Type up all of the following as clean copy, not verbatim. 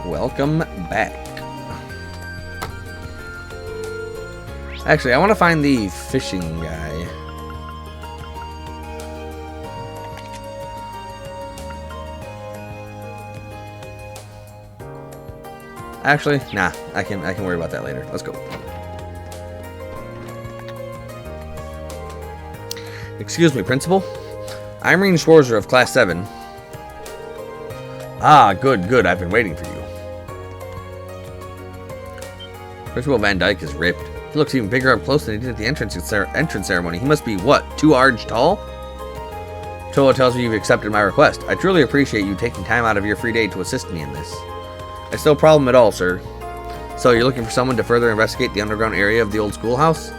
Welcome back. Actually, I want to find the fishing guy. Actually, nah, I can worry about that later. Let's go. Excuse me, Principal. I'm Irene Schwarzer of Class 7. Ah, good. I've been waiting for you. Principal Van Dyke is ripped. He looks even bigger up close than he did at the entrance ceremony. He must be, what, 2 arge tall? Toa tells me you've accepted my request. I truly appreciate you taking time out of your free day to assist me in this. It's no problem at all, sir. So you're looking for someone to further investigate the underground area of the old schoolhouse?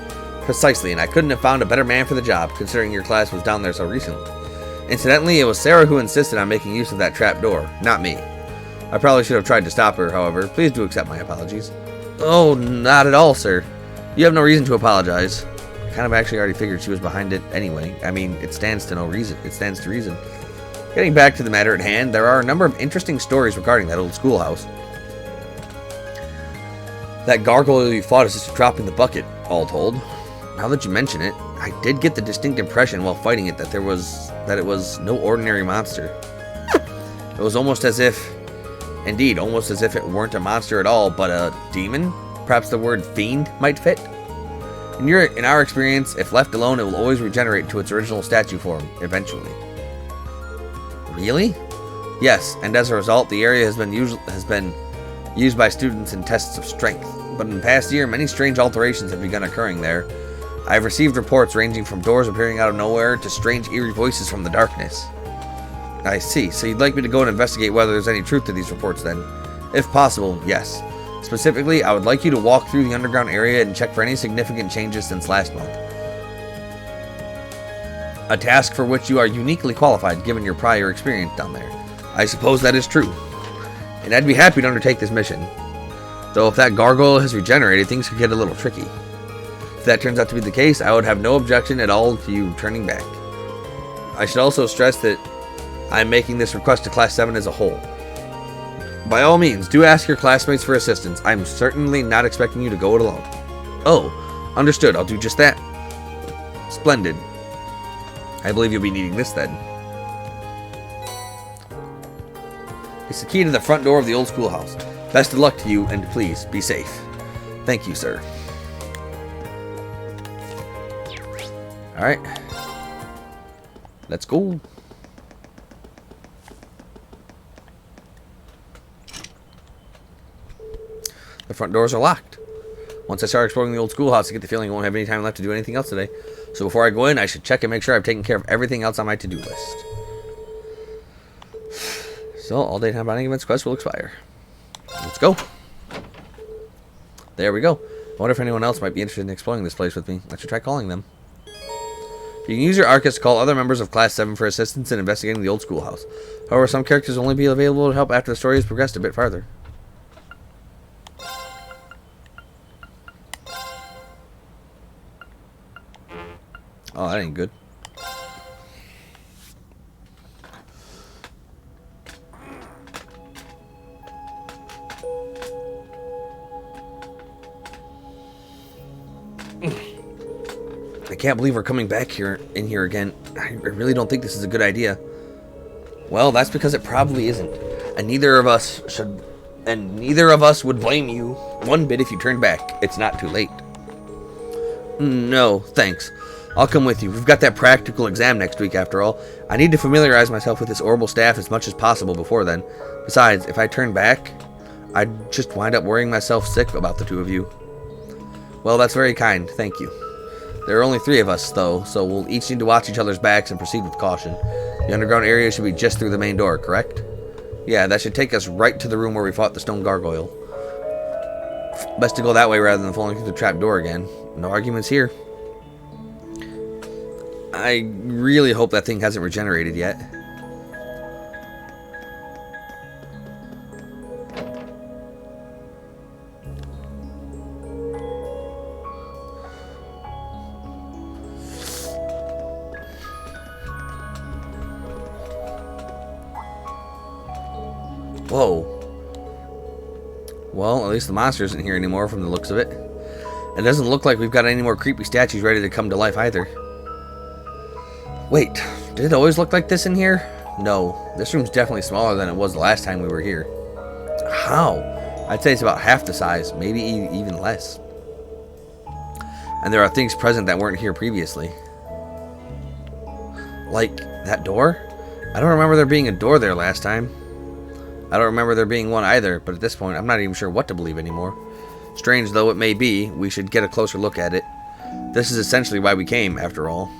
Precisely, and I couldn't have found a better man for the job, considering your class was down there so recently. Incidentally, it was Sarah who insisted on making use of that trap door, not me. I probably should have tried to stop her, however. Please do accept my apologies. Oh, not at all, sir. You have no reason to apologize. I kind of actually already figured she was behind it anyway. I mean, it stands to reason. Getting back to the matter at hand, there are a number of interesting stories regarding that old schoolhouse. That gargoyle you fought is just dropping the bucket, all told. Now that you mention it, I did get the distinct impression while fighting it that it was no ordinary monster. It was almost as if it weren't a monster at all, but a demon. Perhaps the word fiend might fit. In our experience, if left alone, it will always regenerate to its original statue form, eventually. Really? Yes, and as a result, the area has been used by students in tests of strength. But in the past year, many strange alterations have begun occurring there. I have received reports ranging from doors appearing out of nowhere to strange eerie voices from the darkness. I see, so you'd like me to go and investigate whether there's any truth to these reports then? If possible, yes. Specifically, I would like you to walk through the underground area and check for any significant changes since last month. A task for which you are uniquely qualified given your prior experience down there. I suppose that is true. And I'd be happy to undertake this mission. Though if that gargoyle has regenerated, things could get a little tricky. If that turns out to be the case, I would have no objection at all to you turning back. I should also stress that I'm making this request to Class 7 as a whole. By all means, do ask your classmates for assistance. I'm certainly not expecting you to go it alone. Oh, understood. I'll do just that. Splendid. I believe you'll be needing this then. It's the key to the front door of the old schoolhouse. Best of luck to you, and please, be safe. Thank you, sir. Alright. Let's go. The front doors are locked. Once I start exploring the old schoolhouse, I get the feeling I won't have any time left to do anything else today. So before I go in, I should check and make sure I've taken care of everything else on my to-do list. So, all daytime bonding events quest will expire. Let's go. There we go. I wonder if anyone else might be interested in exploring this place with me. I should try calling them. You can use your Arcus to call other members of Class 7 for assistance in investigating the old schoolhouse. However, some characters will only be available to help after the story has progressed a bit farther. Oh, that ain't good. I can't believe we're coming back in here again. I really don't think this is a good idea. Well, that's because it probably isn't. And neither of us would blame you one bit if you turned back. It's not too late. No, thanks. I'll come with you. We've got that practical exam next week after all. I need to familiarize myself with this orbital staff as much as possible before then. Besides, if I turn back, I'd just wind up worrying myself sick about the two of you. Well, that's very kind. Thank you. There are only 3 of us, though, so we'll each need to watch each other's backs and proceed with caution. The underground area should be just through the main door, correct? Yeah, that should take us right to the room where we fought the stone gargoyle. Best to go that way rather than falling through the trap door again. No arguments here. I really hope that thing hasn't regenerated yet. Whoa. Well, at least the monster isn't here anymore from the looks of it. It doesn't look like we've got any more creepy statues ready to come to life either. Wait, did it always look like this in here? No, this room's definitely smaller than it was the last time we were here. How? I'd say it's about half the size, maybe even less. And there are things present that weren't here previously. Like that door? I don't remember there being a door there last time. I don't remember there being one either, but at this point, I'm not even sure what to believe anymore. Strange though it may be, we should get a closer look at it. This is essentially why we came, after all.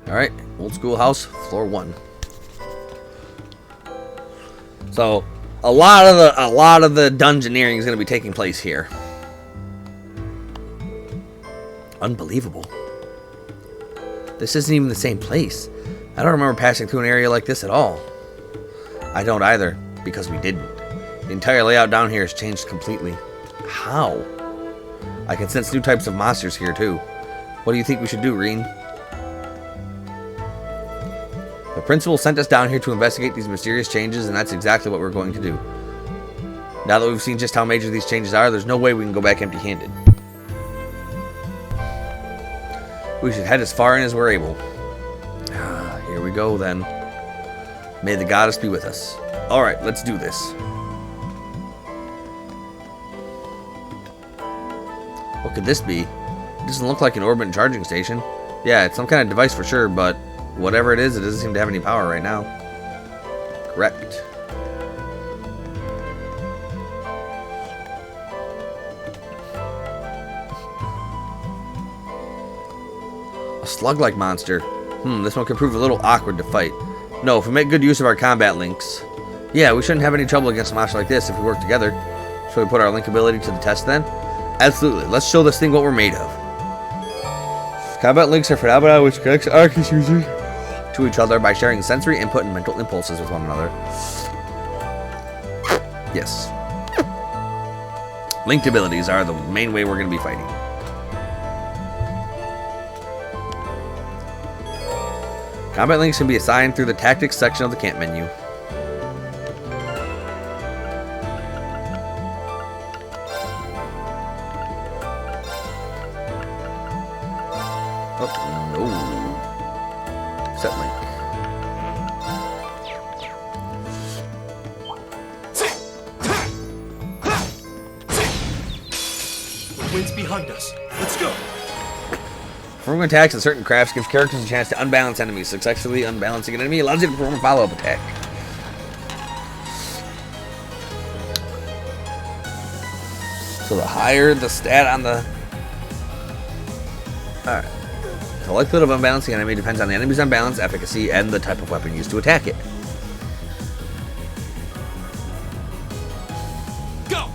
Alright, old school house, floor 1. So, a lot of the dungeoneering is going to be taking place here. Unbelievable. This isn't even the same place. I don't remember passing through an area like this at all. I don't either, because we didn't. The entire layout down here has changed completely. How? I can sense new types of monsters here too. What do you think we should do, Rean? The principal sent us down here to investigate these mysterious changes, and that's exactly what we're going to do. Now that we've seen just how major these changes are, there's no way we can go back empty-handed. We should head as far in as we're able. Here we go, then. May the goddess be with us. Alright, let's do this. What could this be? It doesn't look like an Orbit charging station. Yeah, it's some kind of device for sure, but whatever it is, it doesn't seem to have any power right now. Correct. A slug-like monster. This one could prove a little awkward to fight. No, if we make good use of our combat links. Yeah, we shouldn't have any trouble against a monster like this if we work together. Should we put our link ability to the test then? Absolutely. Let's show this thing what we're made of. Combat links are phenomena which connects Arceus users to each other by sharing sensory input and mental impulses with one another. Yes. Linked abilities are the main way we're going to be fighting. Combat links can be assigned through the tactics section of the camp menu. Oh, no. Set link. The wind's behind us. Let's go. Performing attacks in certain crafts gives characters a chance to unbalance enemies. Successfully unbalancing an enemy allows you to perform a follow-up attack. So the higher the stat on the... Alright. The likelihood of unbalancing an enemy depends on the enemy's unbalance, efficacy, and the type of weapon used to attack it. Go!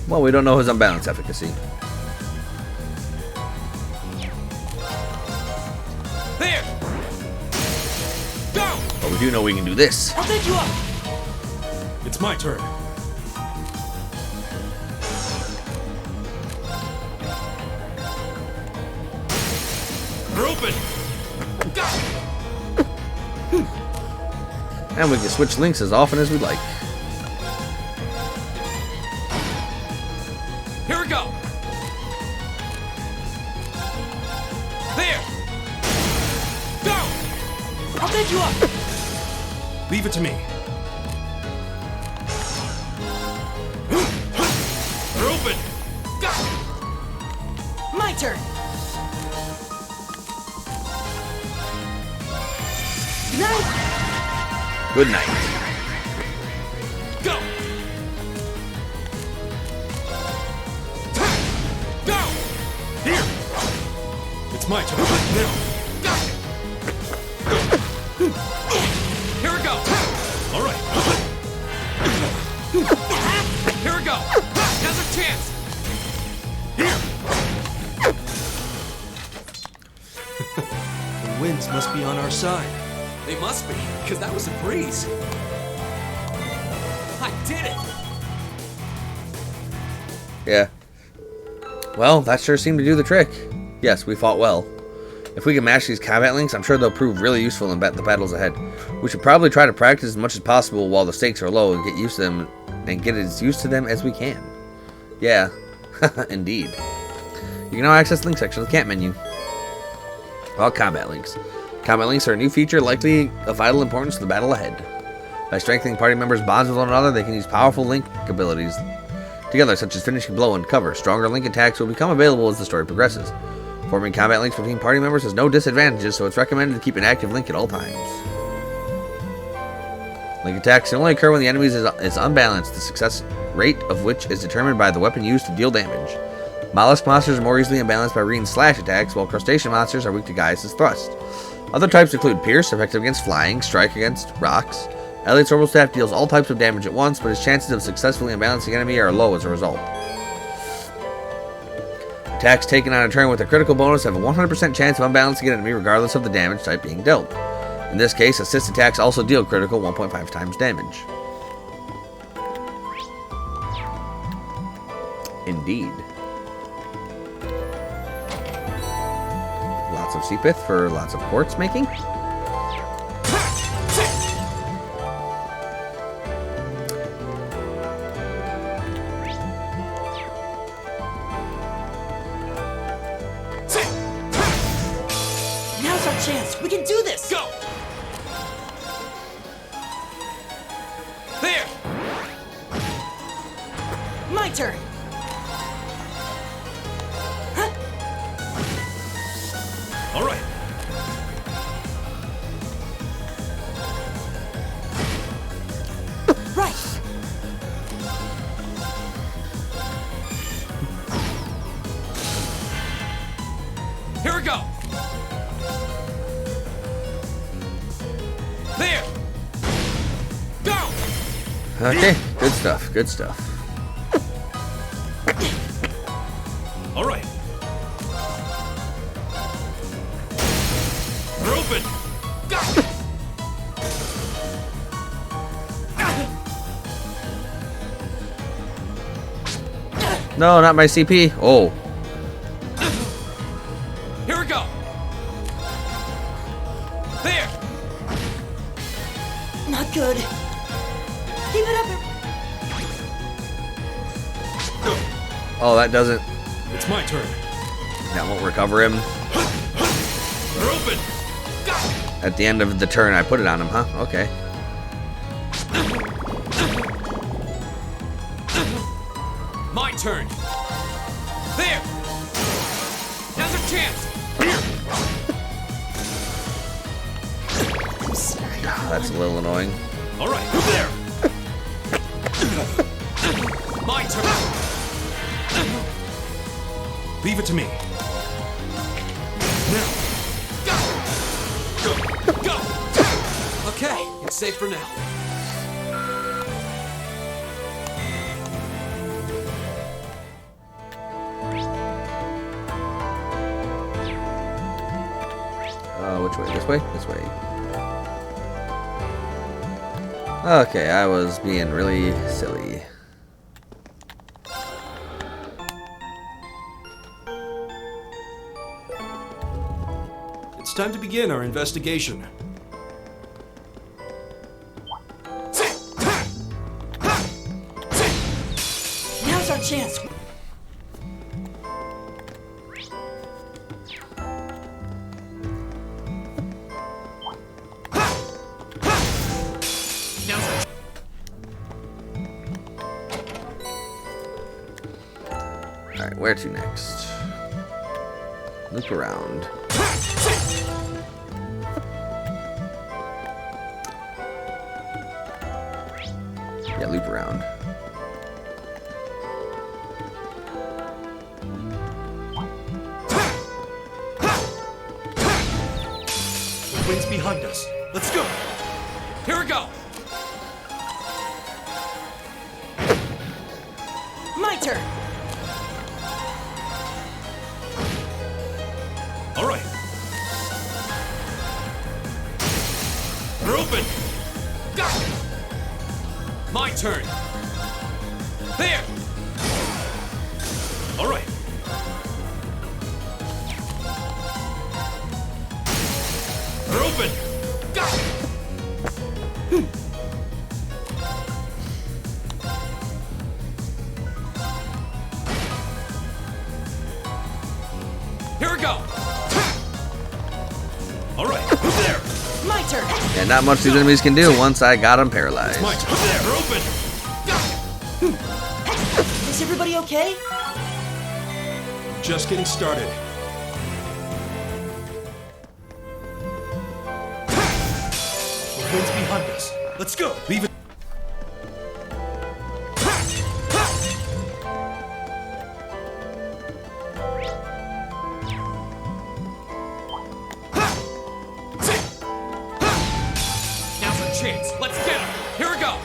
Well, we don't know his unbalanced efficacy. There! Go! But we do know we can do this. I'll take you up! It's my turn. We're open! Go! And we can switch links as often as we'd like. Here we go! There! Go! I'll take you up! Leave it to me. We're open! Go! My turn! Night! Good night. Go! Go! Here! It's my turn. Now! Go! Here we go! Alright! Here we must be on our side. They must be, because that was a breeze. I did it! Yeah. Well, that sure seemed to do the trick. Yes, we fought well. If we can match these combat links, I'm sure they'll prove really useful in the battles ahead. We should probably try to practice as much as possible while the stakes are low and get used to them and get as used to them as we can. Yeah, indeed. You can now access link section of the camp menu. About combat links. Combat links are a new feature likely of vital importance to the battle ahead. By strengthening party members' bonds with one another, they can use powerful link abilities together, such as finishing blow and cover. Stronger link attacks will become available as the story progresses. Forming combat links between party members has no disadvantages, so it's recommended to keep an active link at all times. Link attacks can only occur when the enemy is unbalanced, the success rate of which is determined by the weapon used to deal damage. Mollusk monsters are more easily unbalanced by reading slash attacks, while crustacean monsters are weak to Gaius' thrust. Other types include Pierce, effective against flying, Strike against rocks. Elliot's orbital staff deals all types of damage at once, but his chances of successfully unbalancing enemy are low as a result. Attacks taken on a turn with a critical bonus have a 100% chance of unbalancing an enemy regardless of the damage type being dealt. In this case, assist attacks also deal critical 1.5 times damage. Indeed. Lots of Seapith for lots of quartz making. Now's our chance. We can do this. Go! There! My turn. Huh? All right. Right. Here we go! There! Go! Okay, good stuff, good stuff. All right. We're open! Go! No, not my CP. Oh, Here we go! There! Not good. Give it up. oh, that doesn't. It's my turn. That won't recover him. We're open! Go! At the end of the turn, I put it on him, huh? Okay. My turn! There! Now's our chance! I'm sorry. That's a little annoying. All right, there! My turn! Leave it to me. Now! Go! Go! Go! Okay, it's safe for now. Which way? This way? This way. Okay, I was being really silly. It's time to begin our investigation. Now's our chance. Alright, where to next? Loop around. Yeah, loop around. The wind's behind us. Let's go! Here we go! My turn. All right. My turn. There. All right. They're open. Got it. Here we go. All right. Who's there? My turn. Yeah, not much these enemies can do once I got them paralyzed. My turn. There. They're open. Is everybody okay? Just getting started. The wind's behind us. Let's go. Leave it. Now's our chance. Let's get him. Here we go.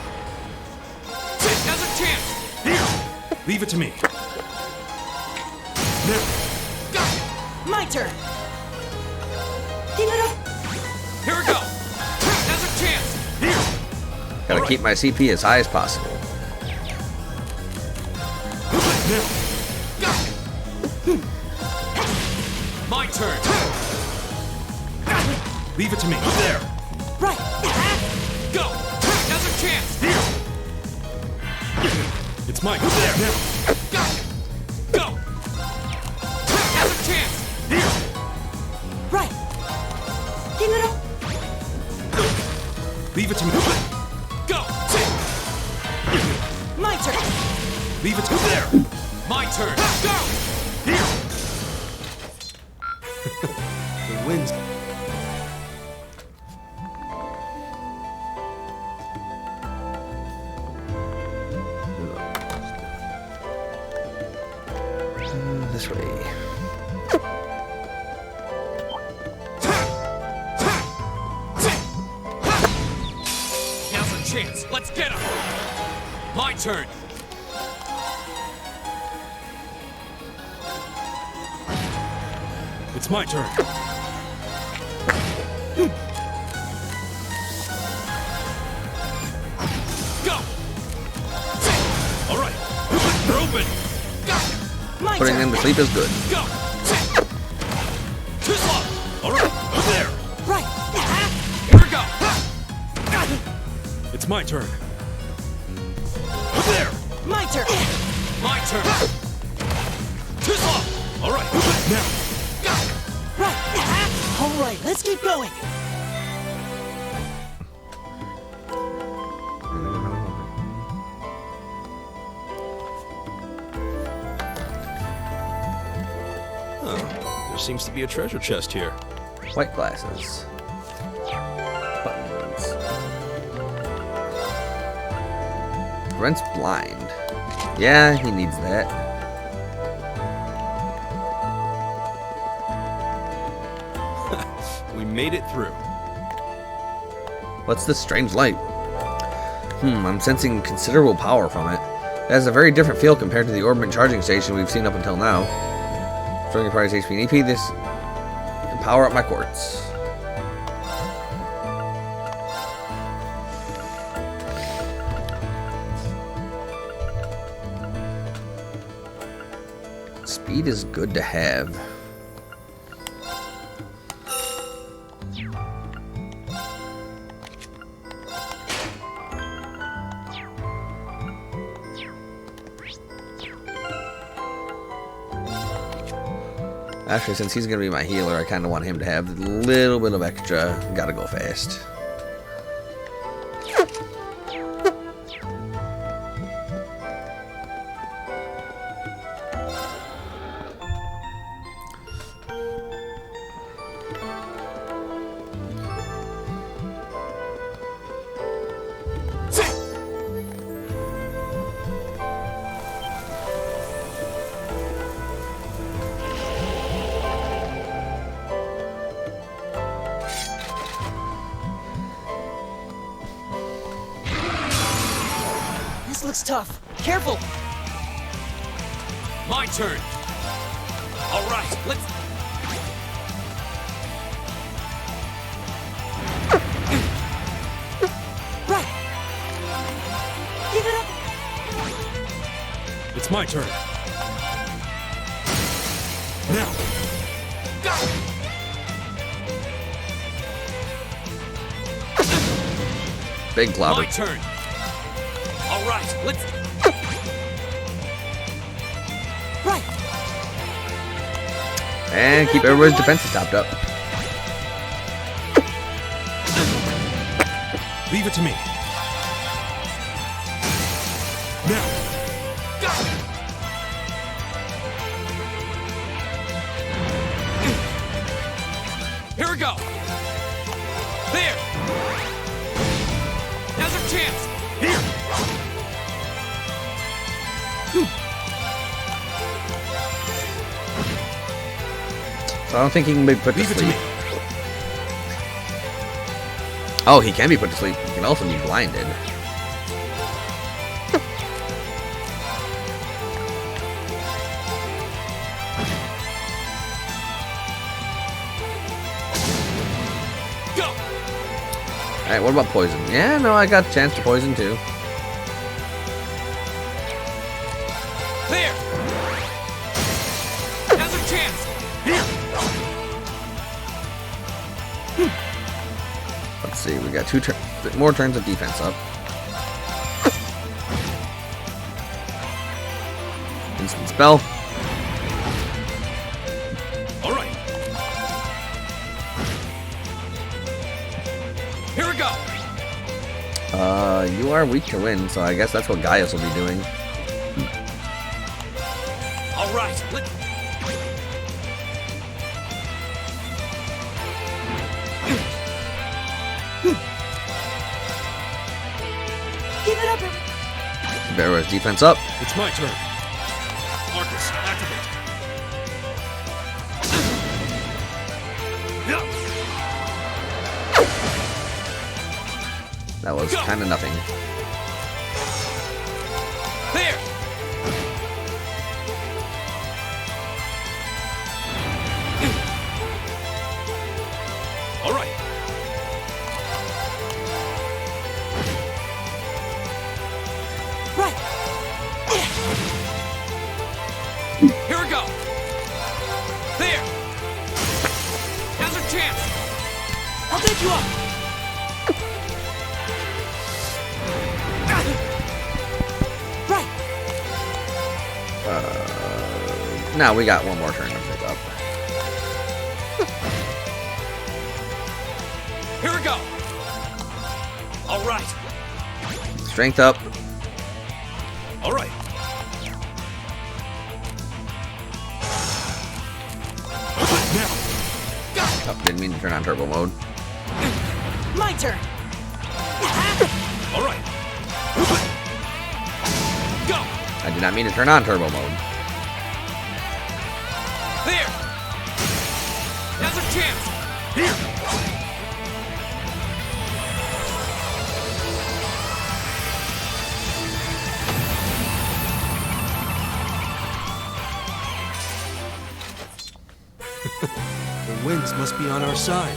Now's our chance. Here. Leave it to me. Now. My turn. Keep it up. Here we go. Now's our chance. Here. Gotta keep my CP as high as possible. Now. My turn. Leave it to me. There. Right. Go. Now's our chance. Here. It's mine. There. Now. Go. Now's our chance. Here. Right. Keep it up. Leave it to me. Go. My turn. Leave it to me. There. My turn. Go. Here. The wind's. This way. Now's our chance. Let's get him. My turn. It's my turn. Go. All right. They're open. Go. My Putting turn. them to sleep is good. Go. Too slow. All right. There. Right. Here we go. It's my turn. There. My turn. My turn. Too slow. All right. Now. Right. All right. Let's keep going. There seems to be a treasure chest here. White glasses. Buttons. Brent's blind. Yeah, he needs that. We made it through. What's this strange light? I'm sensing considerable power from it. It has a very different feel compared to the orbit charging station we've seen up until now. Storing your party's HP and EP, this can power up my quartz. Speed is good to have. Actually, since he's going to be my healer, I kind of want him to have a little bit of extra. Gotta go fast. This looks tough. Careful. My turn. All right, let's. Right. It's my turn. Now. Go! Big My clobber. turn. All right, let's. Right. And keep everybody's defenses topped up. Leave it to me. Now. Go! Here we go. There. Now's our chance. Here. So I don't think he can be put to Leave it to sleep. me. Oh, he can be put to sleep. He can also be blinded. Go. Alright, what about poison? Yeah, no, I got a chance to poison too. There. Now's our chance. Here. Let's see, we got more turns of defense up. Instant spell. All right. Here we go. You are weak to wind, so I guess that's what Gaius will be doing. All right. Let's. Give it up. Barrow's defense up. It's my turn. Arcus, activate. Yeah. That was Go. kind of nothing. There. All right. Right. Here we go. There. Now's our chance. I'll take you up. Right. Now we got one more turn to pick up. Here we go. All right. Strength up. All right. Now. Oh, didn't mean to turn on turbo mode. My turn. All right. Go. I did not mean to turn on turbo mode. There. Now's our chance. Here. The winds must be on our side.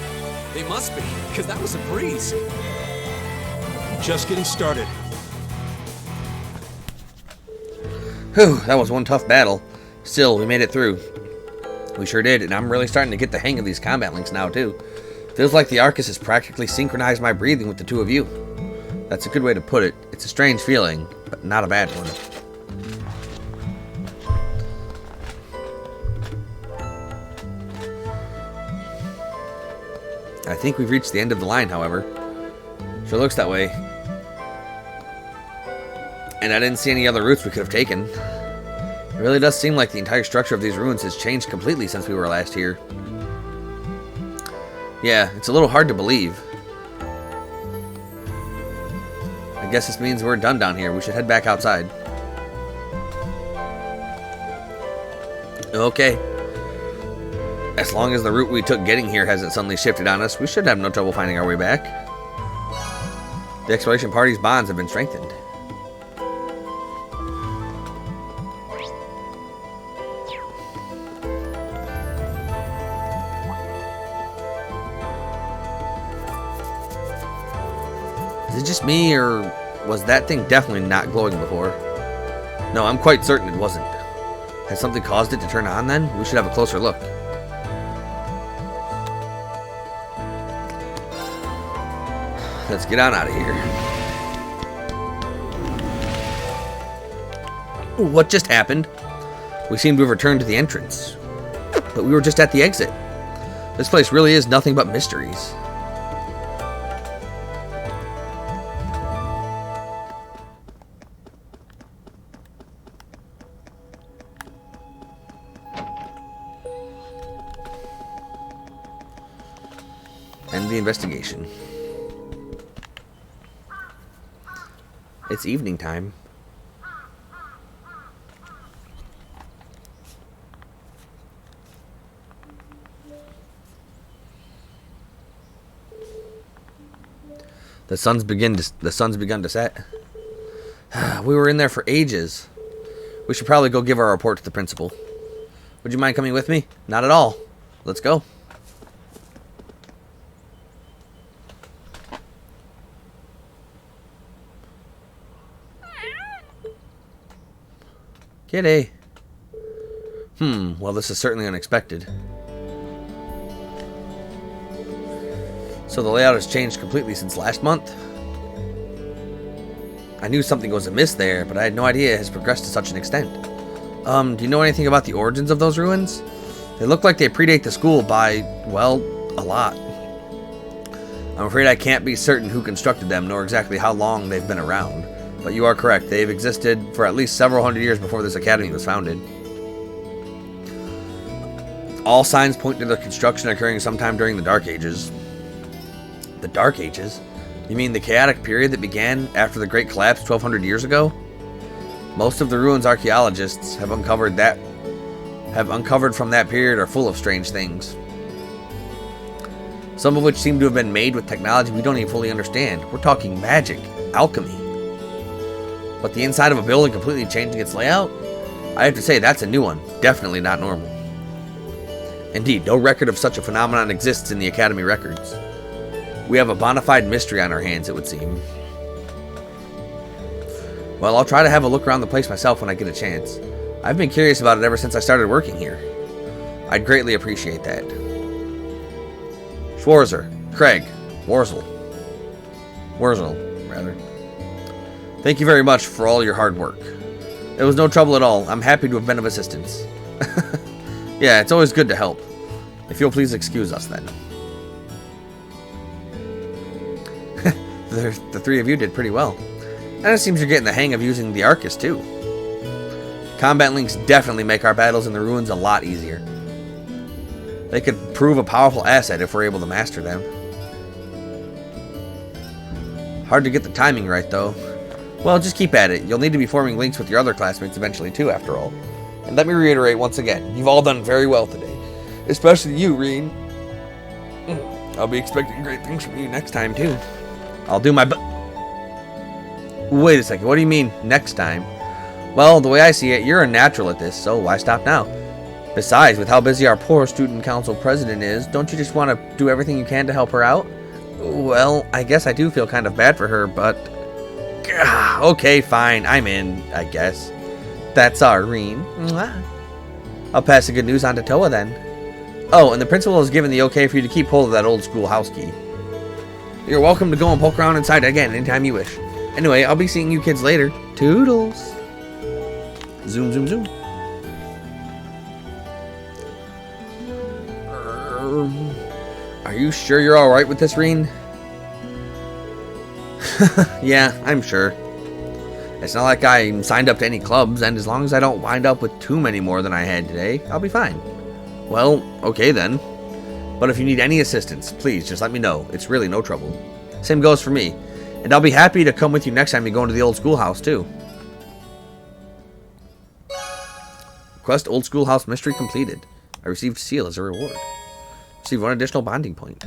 They must be, because that was a breeze. Just getting started. Whew, that was one tough battle. Still, we made it through. We sure did, and I'm really starting to get the hang of these combat links now, too. Feels like the Arcus has practically synchronized my breathing with the two of you. That's a good way to put it. It's a strange feeling, but not a bad one. I think we've reached the end of the line, however. Sure looks that way. And I didn't see any other routes we could have taken. It really does seem like the entire structure of these ruins has changed completely since we were last here. Yeah, it's a little hard to believe. I guess this means we're done down here. We should head back outside. Okay. As long as the route we took getting here hasn't suddenly shifted on us, we should have no trouble finding our way back. The exploration party's bonds have been strengthened. Is it just me, or was that thing definitely not glowing before? No, I'm quite certain it wasn't. Has something caused it to turn on then? We should have a closer look. Let's get on out of here. What just happened? We seem to have returned to the entrance. But we were just at the exit. This place really is nothing but mysteries. End the investigation. It's evening time. The sun's begun to set. We were in there for ages. We should probably go give our report to the principal. Would you mind coming with me? Not at all. Let's go. Kitty. Well, this is certainly unexpected. So the layout has changed completely since last month? I knew something was amiss there, but I had no idea it has progressed to such an extent. Do you know anything about the origins of those ruins? They look like they predate the school by, well, a lot. I'm afraid I can't be certain who constructed them, nor exactly how long they've been around. But you are correct, they've existed for at least several hundred years before this academy was founded. All signs point to their construction occurring sometime during the Dark Ages. The Dark Ages? You mean the chaotic period that began after the Great Collapse 1200 years ago? Most of the ruins archaeologists have uncovered from that period are full of strange things. Some of which seem to have been made with technology we don't even fully understand. We're talking magic, alchemy. But the inside of a building completely changing its layout? I have to say, that's a new one. Definitely not normal. Indeed, no record of such a phenomenon exists in the Academy records. We have a bona fide mystery on our hands, it would seem. Well, I'll try to have a look around the place myself when I get a chance. I've been curious about it ever since I started working here. I'd greatly appreciate that. Schwarzer, Craig, Wurzel, rather. Thank you very much for all your hard work. It was no trouble at all. I'm happy to have been of assistance. Yeah, it's always good to help. If you'll please excuse us then. The three of you did pretty well. And it seems you're getting the hang of using the Arcus too. Combat links definitely make our battles in the ruins a lot easier. They could prove a powerful asset if we're able to master them. Hard to get the timing right though. Well, just keep at it. You'll need to be forming links with your other classmates eventually too, after all. And let me reiterate once again, you've all done very well today. Especially you, Rean. I'll be expecting great things from you next time too. I'll do my Wait a second, what do you mean, next time? Well, the way I see it, you're a natural at this, so why stop now? Besides, with how busy our poor student council president is, don't you just want to do everything you can to help her out? Well, I guess I do feel kind of bad for her, but... Okay, fine, I'm in, I guess. That's our Rean. I'll pass the good news on to Toa then. Oh, and the principal has given the okay for you to keep hold of that old school house key. You're welcome to go and poke around inside again anytime you wish. Anyway, I'll be seeing you kids later. Toodles. Zoom, zoom, zoom. Are you sure you're alright with this, Rean? Yeah, I'm sure. It's not like I'm signed up to any clubs, and as long as I don't wind up with too many more than I had today, I'll be fine. Well, okay then. But if you need any assistance, please just let me know. It's really no trouble. Same goes for me. And I'll be happy to come with you next time you go into the old schoolhouse, too. Quest Old Schoolhouse Mystery completed. I received seal as a reward. Received 1 additional bonding point.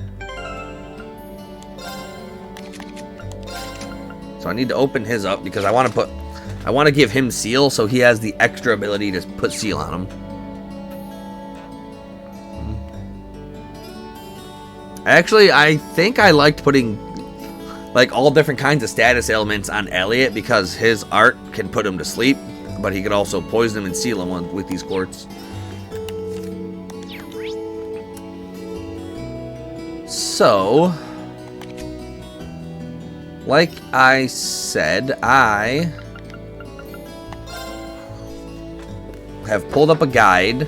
So I need to open his up because I want to give him seal so he has the extra ability to put seal on him. Actually, I think I liked putting like all different kinds of status ailments on Elliot because his art can put him to sleep. but he could also poison them and seal them with these quartz. So, like I said, I have pulled up a guide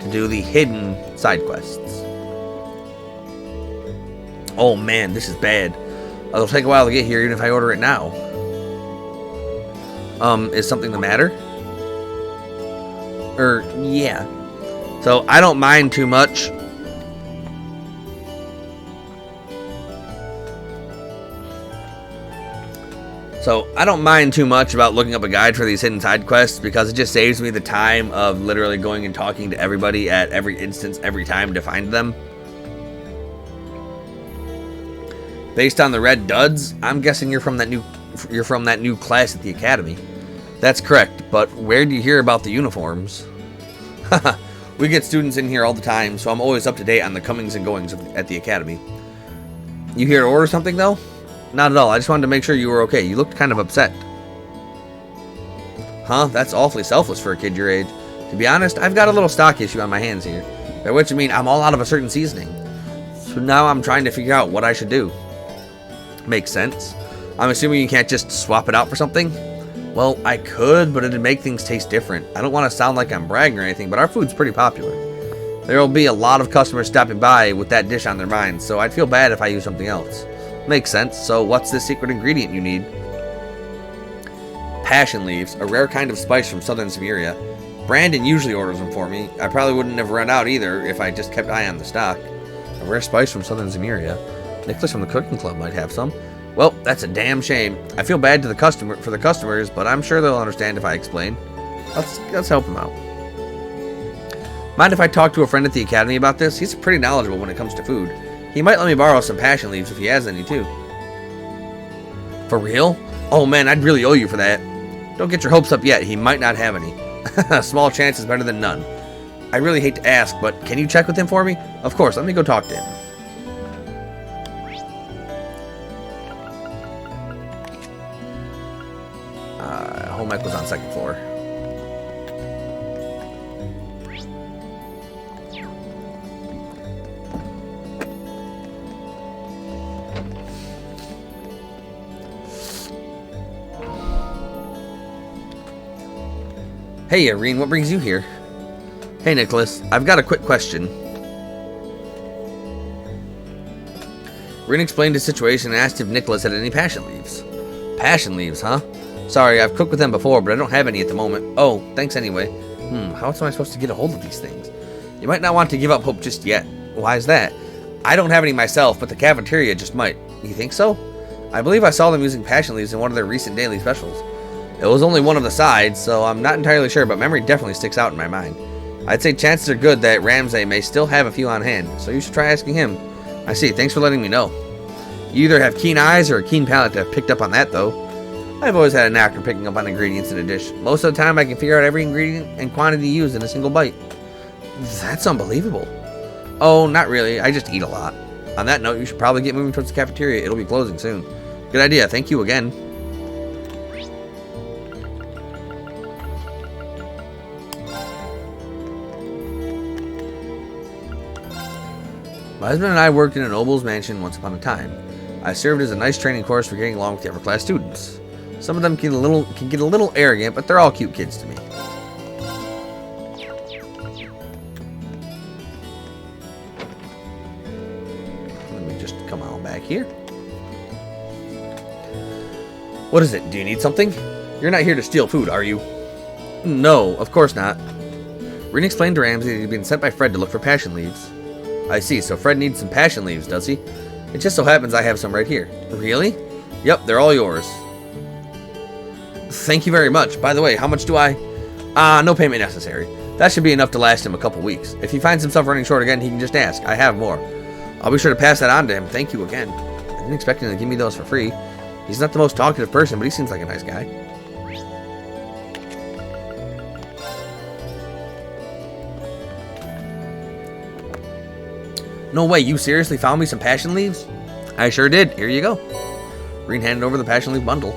to do the hidden side quests. Oh man, this is bad. It'll take a while to get here even if I order it now. Is something the matter? Yeah. So, I don't mind too much. About looking up a guide for these hidden side quests because it just saves me the time of literally going and talking to everybody at every instance every time to find them. Based on the red duds, I'm guessing you're from that new class at the academy. That's correct, but where do you hear about the uniforms? Haha, we get students in here all the time, so I'm always up to date on the comings and goings at the academy. You here to order something though? Not at all. I just wanted to make sure you were okay. You looked kind of upset. Huh? That's awfully selfless for a kid your age. To be honest, I've got a little stock issue on my hands here. By which I mean I'm all out of a certain seasoning. So now I'm trying to figure out what I should do. Makes sense. I'm assuming you can't just swap it out for something? Well, I could, but it'd make things taste different. I don't want to sound like I'm bragging or anything, but our food's pretty popular. There will be a lot of customers stopping by with that dish on their minds, so I'd feel bad if I use something else. Makes sense. So what's the secret ingredient you need? Passion leaves, a rare kind of spice from southern Samaria. Brandon usually orders them for me. I probably wouldn't have run out either if I just kept eye on the stock. A rare spice from southern Samaria. Nicholas from the cooking club might have some. Well, that's a damn shame. I feel bad for the customers, but I'm sure they'll understand if I explain. Let's help them out. Mind if I talk to a friend at the academy about this? He's pretty knowledgeable when it comes to food. He might let me borrow some passion leaves if he has any too. For real? Oh man, I'd really owe you for that. Don't get your hopes up yet. He might not have any. A small chance is better than none. I really hate to ask, but can you check with him for me? Of course, let me go talk to him. Home ec was on second floor. Hey, Irene, what brings you here? Hey, Nicholas, I've got a quick question. Irene explained his situation and asked if Nicholas had any passion leaves. Passion leaves, huh? Sorry, I've cooked with them before, but I don't have any at the moment. Oh, thanks anyway. How else am I supposed to get a hold of these things? You might not want to give up hope just yet. Why is that? I don't have any myself, but the cafeteria just might. You think so? I believe I saw them using passion leaves in one of their recent daily specials. It was only one of the sides, so I'm not entirely sure, but memory definitely sticks out in my mind. I'd say chances are good that Ramsay may still have a few on hand, so you should try asking him. I see, thanks for letting me know. You either have keen eyes or a keen palate to have picked up on that, though. I've always had a knack for picking up on ingredients in a dish. Most of the time, I can figure out every ingredient and quantity used in a single bite. That's unbelievable. Oh, not really. I just eat a lot. On that note, you should probably get moving towards the cafeteria. It'll be closing soon. Good idea. Thank you again. My husband and I worked in a noble's mansion once upon a time. I served as a nice training course for getting along with the upper class students. Some of them can get a little arrogant, but they're all cute kids to me. Let me just come on back here. What is it? Do you need something? You're not here to steal food, are you? No, of course not. Rin explained to Ramsay that he'd been sent by Fred to look for passion leaves. I see, so Fred needs some passion leaves, does he? It just so happens I have some right here. Really? Yep, they're all yours. Thank you very much. By the way, how much do I... no payment necessary. That should be enough to last him a couple weeks. If he finds himself running short again, he can just ask. I have more. I'll be sure to pass that on to him. Thank you again. I didn't expect him to give me those for free. He's not the most talkative person, but he seems like a nice guy. No way, you seriously found me some passion leaves? I sure did. Here you go. Green handed over the passion leaf bundle.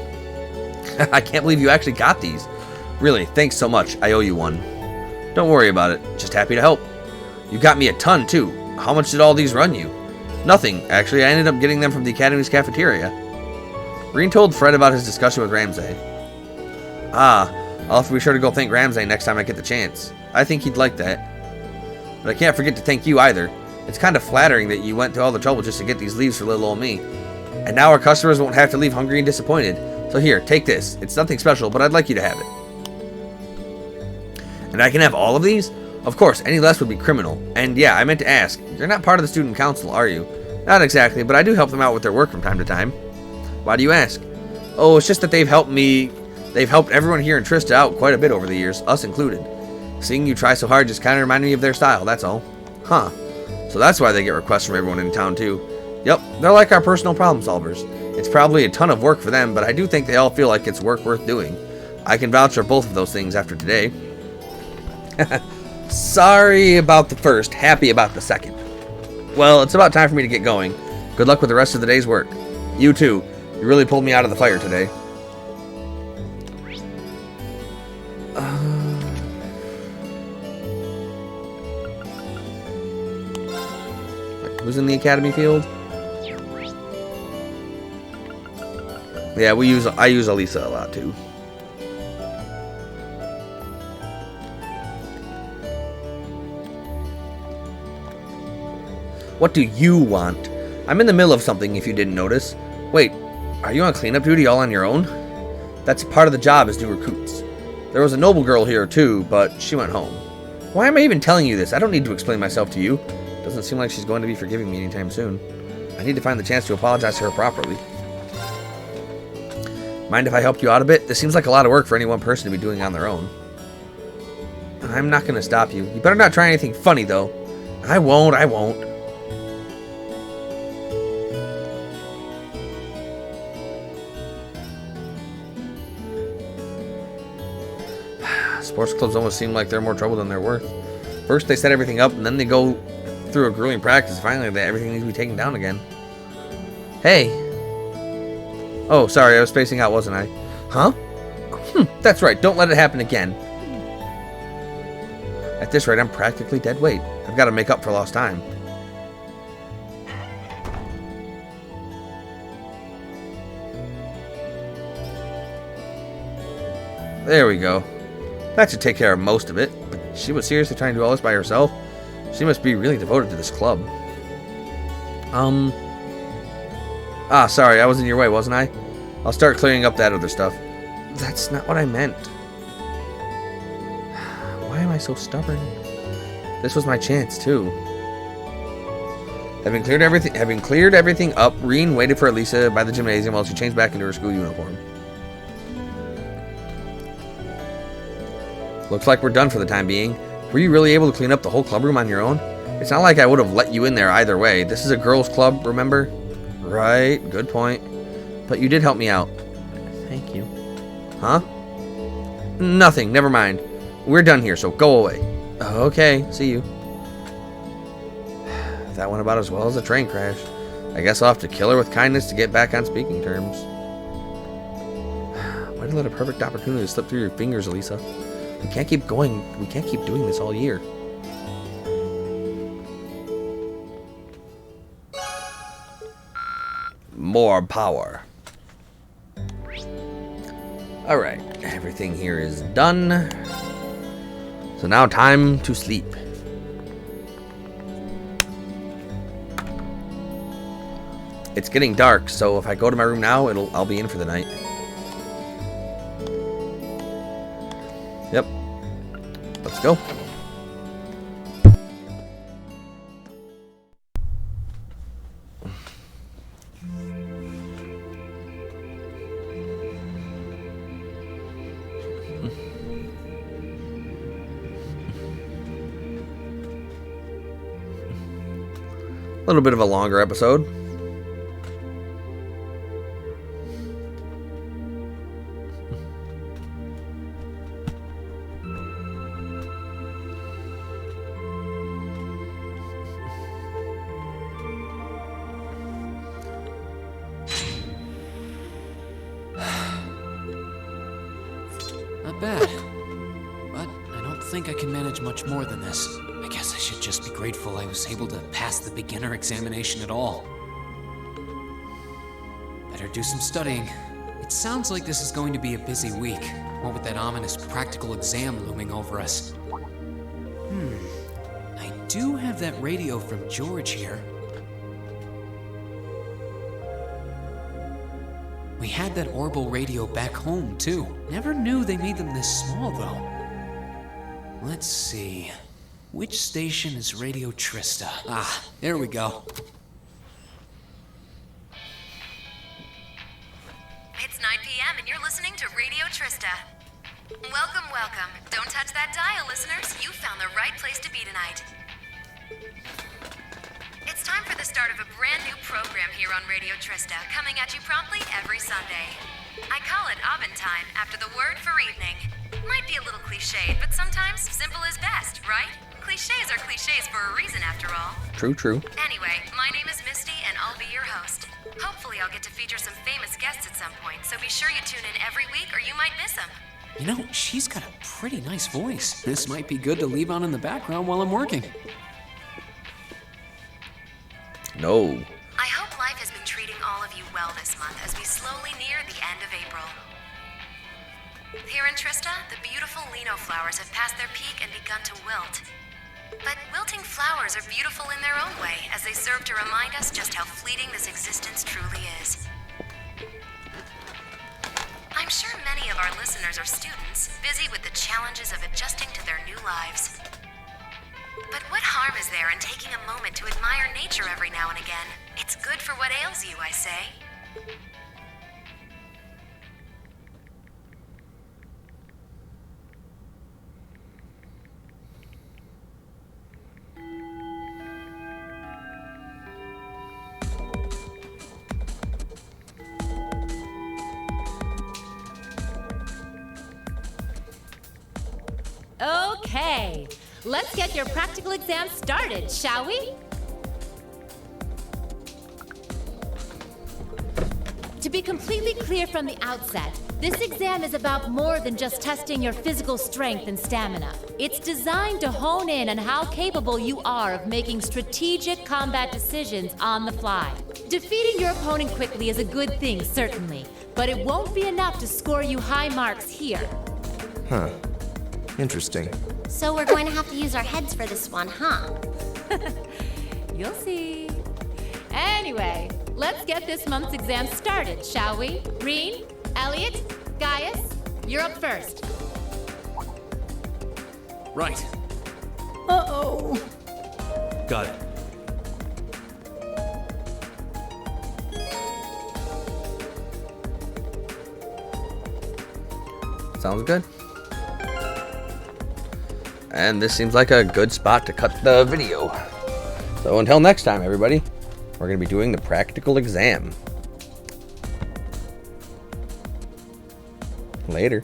I can't believe you actually got these. Really, thanks so much. I owe you one. Don't worry about it. Just happy to help. You got me a ton, too. How much did all these run you? Nothing. Actually, I ended up getting them from the Academy's cafeteria. Rean told Fred about his discussion with Ramsay. Ah, I'll have to be sure to go thank Ramsay next time I get the chance. I think he'd like that. But I can't forget to thank you either. It's kind of flattering that you went to all the trouble just to get these leaves for little old me. And now our customers won't have to leave hungry and disappointed. So here, take this. It's nothing special, but I'd like you to have it. And I can have all of these? Of course, any less would be criminal. And yeah, I meant to ask, you're not part of the student council, are you? Not exactly, but I do help them out with their work from time to time. Why do you ask? Oh, it's just that they've helped everyone here in Trista out quite a bit over the years, us included. Seeing you try so hard just kind of reminded me of their style, that's all. Huh. So that's why they get requests from everyone in town, too. Yep, they're like our personal problem solvers. It's probably a ton of work for them, but I do think they all feel like it's work worth doing. I can vouch for both of those things after today. Sorry about the first, happy about the second. Well, it's about time for me to get going. Good luck with the rest of the day's work. You too. You really pulled me out of the fire today. Who's in the academy field? Yeah, I use Elisa a lot too. What do you want? I'm in the middle of something if you didn't notice. Wait, are you on cleanup duty all on your own? That's part of the job as new recruits. There was a noble girl here too, but she went home. Why am I even telling you this? I don't need to explain myself to you. Doesn't seem like she's going to be forgiving me anytime soon. I need to find the chance to apologize to her properly. Mind if I help you out a bit? This seems like a lot of work for any one person to be doing on their own. I'm not going to stop you. You better not try anything funny, though. I won't. Sports clubs almost seem like they're more trouble than they're worth. First they set everything up, and then they go through a grueling practice. Finally, everything needs to be taken down again. Hey. Oh, sorry, I was spacing out, wasn't I? Huh? That's right, don't let it happen again. At this rate, I'm practically dead weight. I've got to make up for lost time. There we go. That should take care of most of it. But she was seriously trying to do all this by herself? She must be really devoted to this club. Sorry, I was in your way, wasn't I? I'll start clearing up that other stuff. That's not what I meant. Why am I so stubborn? This was my chance, too. Having cleared everything up, Rean waited for Elisa by the gymnasium while she changed back into her school uniform. Looks like we're done for the time being. Were you really able to clean up the whole club room on your own? It's not like I would have let you in there either way. This is a girls' club, remember? Right, good point. But you did help me out. Thank you. Huh? Nothing, never mind. We're done here, so go away. Okay, see you. That went about as well as a train crash. I guess I'll have to kill her with kindness to get back on speaking terms. Why did you let a perfect opportunity slip through your fingers, Elisa? We can't keep going. We can't keep doing this all year. More power. Alright, everything here is done. So now time to sleep. It's getting dark, so if I go to my room now, I'll be in for the night. Yep. Let's go. A little bit of a longer episode. Not bad. But I don't think I can manage much more than this. I guess I should just be grateful I was able to pass the beginner examination at all. Better do some studying. It sounds like this is going to be a busy week, what with that ominous practical exam looming over us. I do have that radio from George here. We had that Orbital radio back home, too. Never knew they made them this small, though. Let's see. Which station is Radio Trista? Ah, there we go. It's 9 p.m. and you're listening to Radio Trista. Welcome, welcome. Don't touch that dial, listeners. You found the right place to be tonight. It's time for the start of a brand new program here on Radio Trista, coming at you promptly every Sunday. I call it Abend Time, after the word for evening. Might be a little cliched, but sometimes simple is best, right? Clichés are clichés for a reason, after all. True, true. Anyway, my name is Misty, and I'll be your host. Hopefully I'll get to feature some famous guests at some point, so be sure you tune in every week or you might miss them. You know, she's got a pretty nice voice. This might be good to leave on in the background while I'm working. No. I hope life has been treating all of you well this month as we slowly near the end of April. Here in Trista, the beautiful lino flowers have passed their peak and begun to wilt. But wilting flowers are beautiful in their own way, as they serve to remind us just how fleeting this existence truly is. I'm sure many of our listeners are students, busy with the challenges of adjusting to their new lives. But what harm is there in taking a moment to admire nature every now and again? It's good for what ails you, I say. Okay, let's get your practical exam started, shall we? To be completely clear from the outset, this exam is about more than just testing your physical strength and stamina. It's designed to hone in on how capable you are of making strategic combat decisions on the fly. Defeating your opponent quickly is a good thing, certainly, but it won't be enough to score you high marks here. Huh. Interesting. So we're going to have to use our heads for this one, huh? You'll see. Anyway, let's get this month's exam started, shall we? Reen, Elliot, Gaius, you're up first. Right. Uh-oh. Got it. Sounds good. And this seems like a good spot to cut the video. So until next time, everybody, we're going to be doing the practical exam. Later.